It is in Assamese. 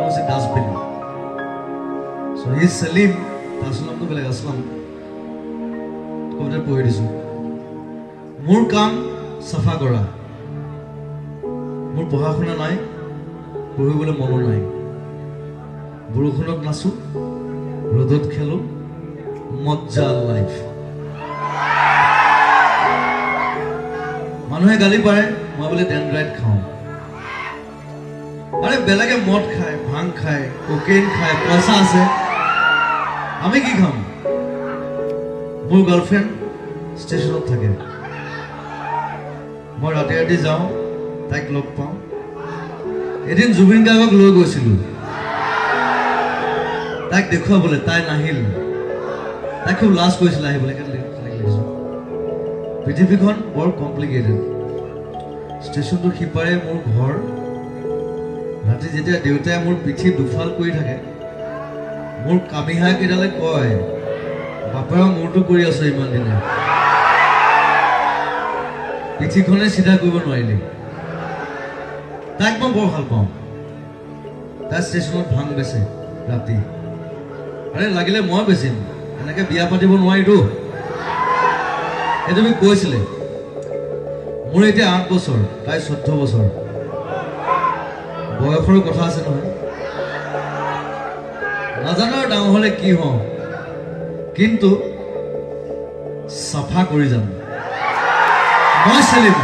হৈছে ডাষ্টবিন সো হি সেলিম তাছলামটো বেলেগ আসলাম কবিতা পঢ়ি দিছো মোৰ কাম সাফা কৰা মোৰ পঢ়া শুনা নাই পঢ়িবলৈ মন নাই বৰষুণত নাচো ৰ'দত খেলো মজ্জা লাইফ মানুহে গালি পাৰে মই বোলে ডেনড্ৰাইট খাওঁ আরে বেলাগে মদ খায় ভাং খায় কোকেইন খায় পয়সা আছে আমি কি খাম মোৰ গাৰ্লফ্ৰেন্ড স্টেশনত থাকে মই ৰাতি ৰাতি যাওঁ তাইক লগ পাওঁ এদিন জুবিন গাৰ্গক লৈ গৈছিলো তাইক দেখুৱাবলৈ তাই নাহিল তাই খুব লাজ কৰিছিল আহিবলৈ পৃথিৱীখন বৰ কমপ্লিকেটেড ষ্টেচনটো সিপাৰে মোৰ ঘৰ ৰাতি যেতিয়া দেউতাই মোৰ পিঠি দুফাল কৰি থাকে মোৰ কামিহা কেইডালে কয় বাপেৰ মূৰটো কৰি আছো ইমান দিনে পিঠিখনে চিধা কৰিব নোৱাৰিলে তাইক মই বৰ ভাল পাওঁ তাই ষ্টেচনত ভাং বেচে ৰাতি আৰে লাগিলে মই বেচিম এনেকে বিয়া পাতিব নোৱাৰিতো এইটো মোক কৈছিলে মোৰ এতিয়া 8 বছৰ তাই 14 বছৰ বয়সৰ কথা আছে নহয় নাজানো ডাঙৰ হলে কি হওঁ কিন্তু সাফা কৰি যাম মই সেলিম